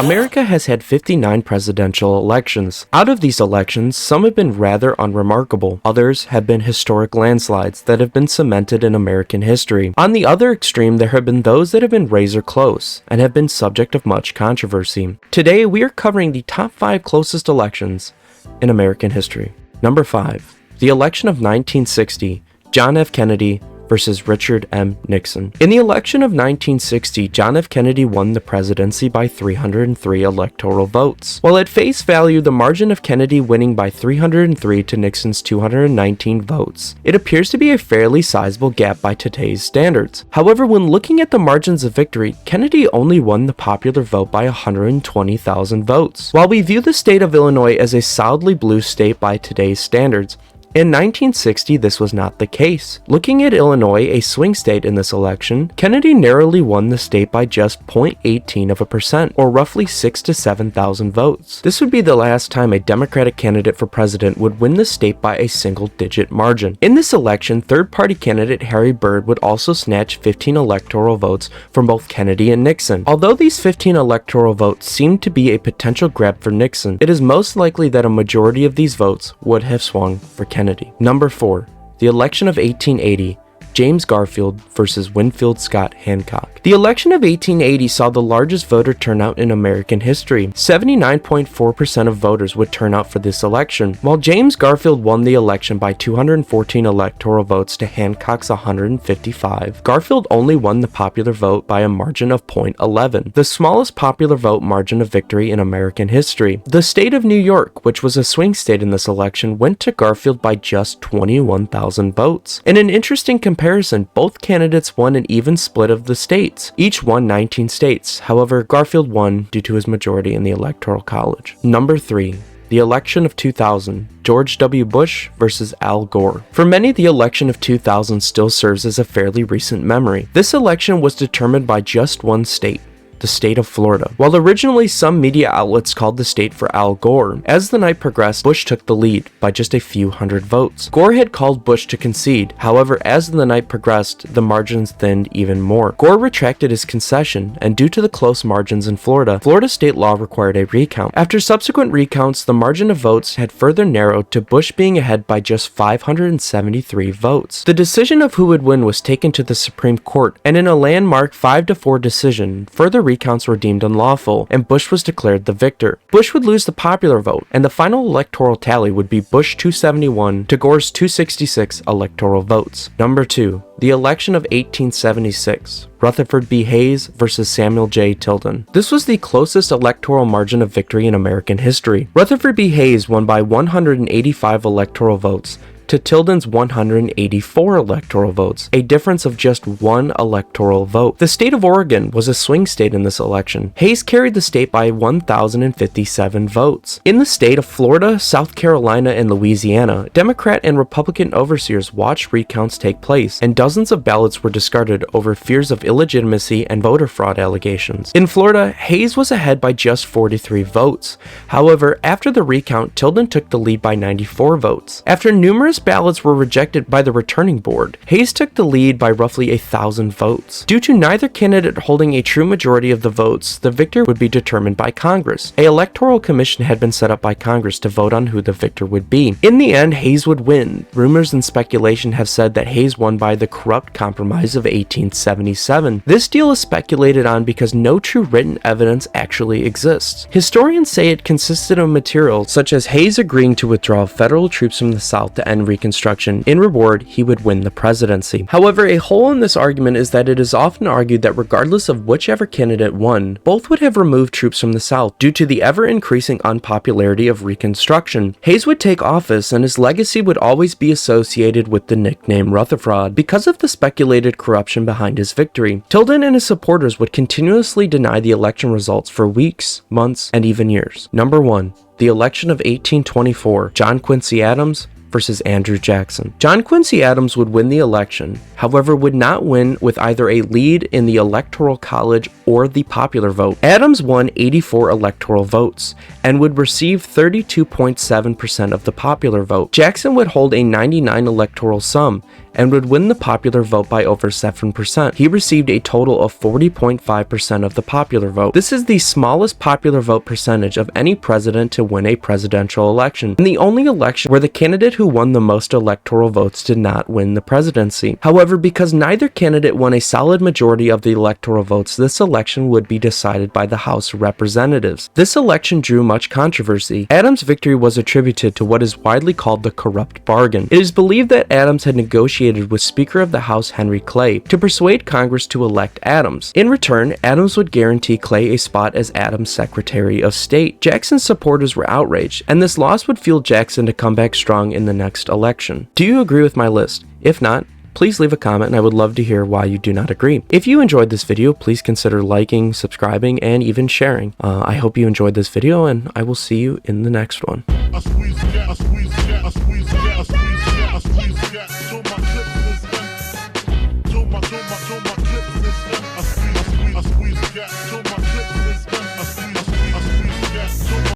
America has had 59 presidential elections. Out of these elections, some have been rather unremarkable. Others have been historic landslides that have been cemented in American history. On the other extreme, there have been those that have been razor close and have been subject of much controversy. Today, we are covering the top 5 closest elections in American history. Number 5. The election of 1960, John F. Kennedy versus Richard M. Nixon. In the election of 1960, John F. Kennedy won the presidency by 303 electoral votes. While at face value, the margin of Kennedy winning by 303 to Nixon's 219 votes, it appears to be a fairly sizable gap by today's standards. However, when looking at the margins of victory, Kennedy only won the popular vote by 120,000 votes. While we view the state of Illinois as a solidly blue state by today's standards, in 1960, this was not the case. Looking at Illinois, a swing state in this election, Kennedy narrowly won the state by just 0.18%, or roughly 6,000 to 7,000 votes. This would be the last time a Democratic candidate for president would win the state by a single-digit margin. In this election, third-party candidate Harry Byrd would also snatch 15 electoral votes from both Kennedy and Nixon. Although these 15 electoral votes seemed to be a potential grab for Nixon, it is most likely that a majority of these votes would have swung for Kennedy. Number 4. The election of 1880, James Garfield versus Winfield Scott Hancock. The election of 1880 saw the largest voter turnout in American history. 79.4% of voters would turn out for this election, while James Garfield won the election by 214 electoral votes to Hancock's 155. Garfield only won the popular vote by a margin of 0.11, the smallest popular vote margin of victory in American history. The state of New York, which was a swing state in this election, went to Garfield by just 21,000 votes. In an interesting comparison, both candidates won an even split of the states. Each won 19 states. However, Garfield won due to his majority in the Electoral College. Number 3. The election of 2000, George W. Bush versus Al Gore. For many, the election of 2000 still serves as a fairly recent memory. This election was determined by just one state, the state of Florida. While originally some media outlets called the state for Al Gore, as the night progressed, Bush took the lead by just a few hundred votes. Gore had called Bush to concede. However, as the night progressed, the margins thinned even more. Gore retracted his concession, and due to the close margins in Florida, Florida state law required a recount. After subsequent recounts, the margin of votes had further narrowed to Bush being ahead by just 573 votes. The decision of who would win was taken to the Supreme Court, and in a landmark 5-4 decision, further recounts were deemed unlawful, and Bush was declared the victor. Bush would lose the popular vote, and the final electoral tally would be Bush 271 to Gore's 266 electoral votes. Number 2. The election of 1876, Rutherford B. Hayes versus Samuel J. Tilden. This was the closest electoral margin of victory in American history. Rutherford B. Hayes won by 185 electoral votes to Tilden's 184 electoral votes, a difference of just 1 electoral vote. The state of Oregon was a swing state in this election. Hayes carried the state by 1,057 votes. In the state of Florida, South Carolina, and Louisiana, Democrat and Republican overseers watched recounts take place, and dozens of ballots were discarded over fears of illegitimacy and voter fraud allegations. In Florida, Hayes was ahead by just 43 votes. However, after the recount, Tilden took the lead by 94 votes. After numerous ballots were rejected by the returning board, Hayes took the lead by roughly 1,000 votes. Due to neither candidate holding a true majority of the votes, the victor would be determined by Congress. An electoral commission had been set up by Congress to vote on who the victor would be. In the end, Hayes would win. Rumors and speculation have said that Hayes won by the corrupt compromise of 1877. This deal is speculated on because no true written evidence actually exists. Historians say it consisted of material such as Hayes agreeing to withdraw federal troops from the South to end Reconstruction. In reward, he would win the presidency. However, a hole in this argument is that it is often argued that regardless of whichever candidate won, both would have removed troops from the South due to the ever-increasing unpopularity of Reconstruction. Hayes would take office, and his legacy would always be associated with the nickname Rutherford because of the speculated corruption behind his victory. Tilden and his supporters would continuously deny the election results for weeks, months, and even years. Number 1. The election of 1824, John Quincy Adams versus Andrew Jackson. John Quincy Adams would win the election, however would not win with either a lead in the Electoral College or the popular vote. Adams won 84 electoral votes and would receive 32.7% of the popular vote. Jackson would hold a 99 electoral sum and would win the popular vote by over 7%. He received a total of 40.5% of the popular vote. This is the smallest popular vote percentage of any president to win a presidential election, and the only election where the candidate who won the most electoral votes did not win the presidency. However, because neither candidate won a solid majority of the electoral votes, this election would be decided by the House of Representatives. This election drew much controversy. Adams' victory was attributed to what is widely called the corrupt bargain. It is believed that Adams had negotiated with Speaker of the House Henry Clay to persuade Congress to elect Adams. In return, Adams would guarantee Clay a spot as Adams' Secretary of State. Jackson's supporters were outraged, and this loss would fuel Jackson to come back strong in the next election. Do you agree with my list? If not, please leave a comment and I would love to hear why you do not agree. If you enjoyed this video, please consider liking, subscribing, and even sharing. I hope you enjoyed this video and I will see you in the next one.